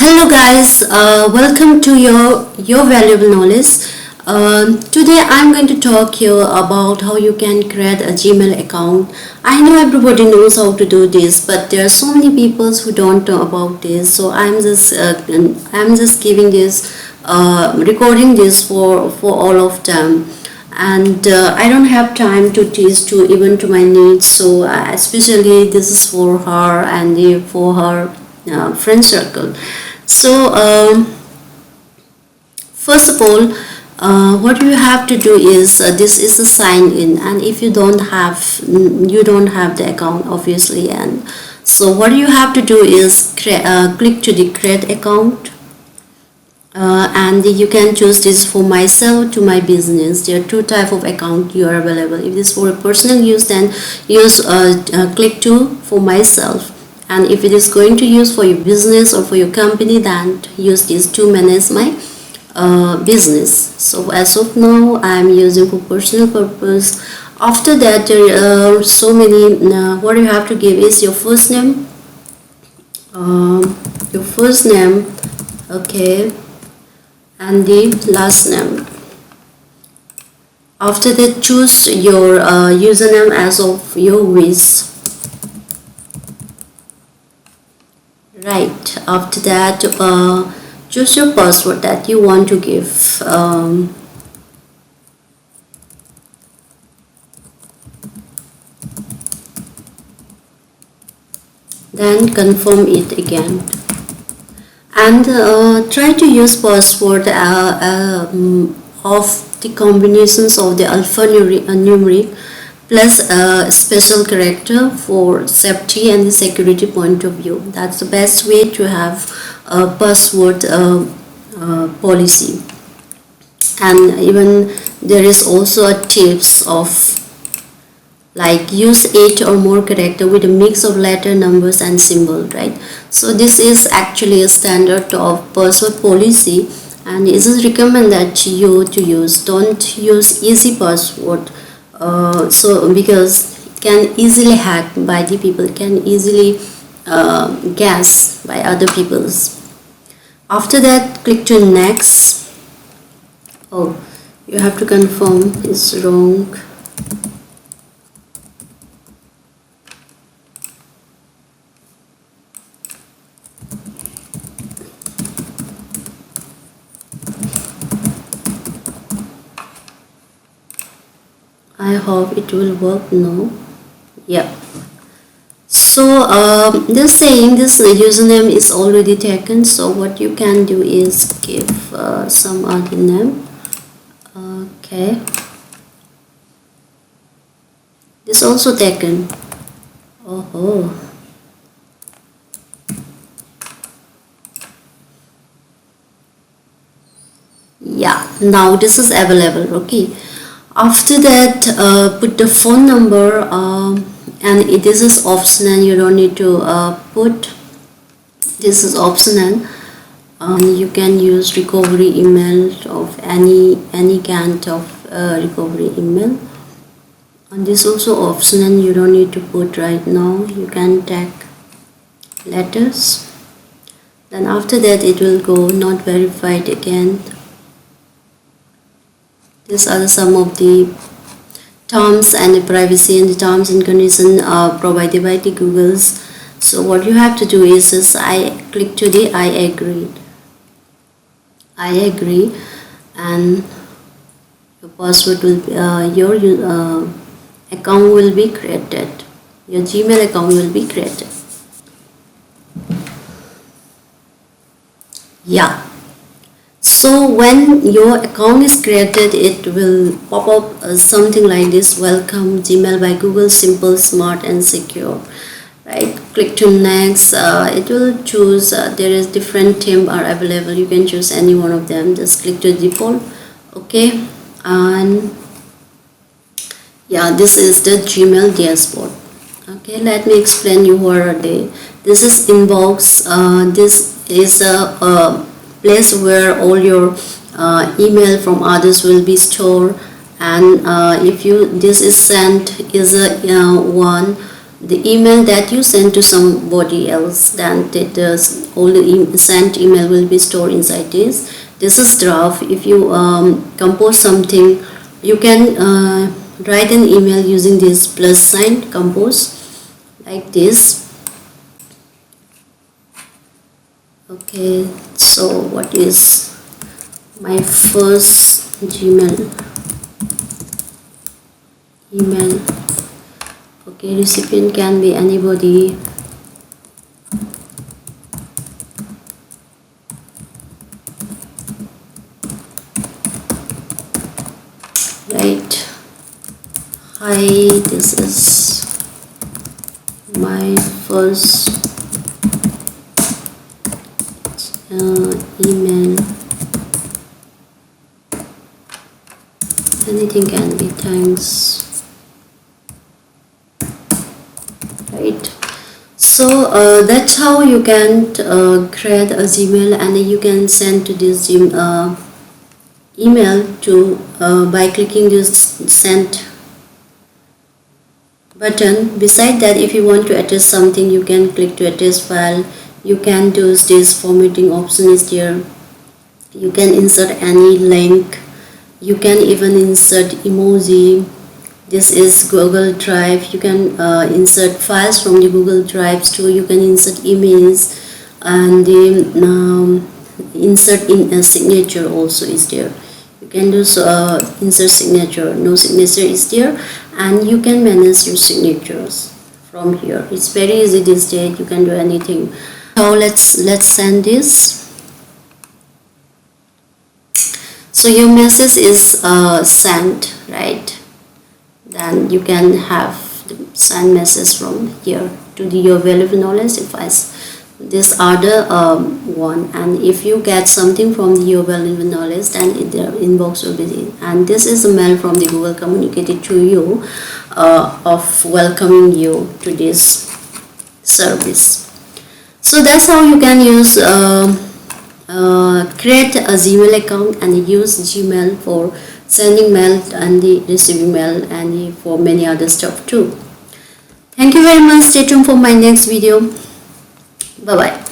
Hello guys, welcome to your valuable knowledge. Today I'm going to talk you about how you can create a Gmail account. I know everybody knows how to do this, but there are so many people who don't know about this. So I'm just giving this recording this for all of them, and I don't have time to teach to even to my needs. So especially this is for her and for her friend circle. So first of all, what you have to do is this is a sign in, and if you don't have the account obviously, and so what you have to do is click to the create account, and you can choose this for myself to my business. There are two type of account you are available. If this for a personal use, then use click to for myself, and if it is going to use for your business or for your company, then use these to manage my business. So as of now I am using for personal purpose. After that, there are so many what you have to give is your first name, okay, and the last name. After that, choose your username as of your wish. Right, after that, choose your password that you want to give. Then confirm it again, and try to use password of the combinations of the alphanumeric plus a special character for safety and the security point of view. That's the best way to have a password policy. And even there is also a tips of like use 8 or more character with a mix of letter, numbers and symbol, right? So this is actually a standard of password policy, and it is recommended you to use. Don't use easy password. So because it can easily hack by the people, can easily guess by other people's. After that, click to next. Oh, you have to confirm it's wrong. I hope it will work now. Yeah. So this saying this username is already taken. So what you can do is give some other name. Okay. This also taken. Oh. Yeah. Now this is available. Okay. After that, put the phone number, and this is optional. You don't need to put. This is optional. You can use recovery email of any kind of recovery email, and this also optional. You don't need to put right now. You can tag letters. Then after that, it will go not verified again. These are some of the terms and the privacy and the terms and conditions provided by the Google's. So what you have to do is I click to the I agree, and your password will be, your account will be created. Your Gmail account will be created. Yeah. So when your account is created, it will pop up something like this: welcome Gmail by Google, simple, smart and secure. Right, click to next. It will choose there is different theme are available. You can choose any one of them. Just click to default. Okay, and yeah, this is the Gmail dashboard. Okay, let me explain you what are they. This is inbox. This is a place where all your email from others will be stored, and if you this is sent is a one. the email that you send to somebody else, then all the sent email will be stored inside this. This is draft. If you compose something, you can write an email using this plus sign, compose, like this. Okay, so what is my first Gmail email? Okay, recipient can be anybody. Right. Hi, this is my first email. Anything can be. Thanks. Right. So that's how you can create a Gmail, and you can send to this email to by clicking this send button. Beside that, if you want to attach something, you can click to attach file. You can do this formatting option is there. You can insert any link. You can even insert emoji. This is Google Drive. You can insert files from the Google Drives too. You can insert images, and the insert in a signature also is there. You can do insert signature. No signature is there, and you can manage your signatures from here. It's very easy these days. You can do anything. Now let's send this. So your message is sent, right? Then you can have the send message from here to your valuable knowledge device. This other one, and if you get something from your valuable knowledge, then their inbox will be in. And this is a mail from the Google communicated to you of welcoming you to this service. So that's how you can use create a Gmail account and use Gmail for sending mail and the receiving mail and for many other stuff too. Thank you very much. Stay tuned for my next video. Bye bye.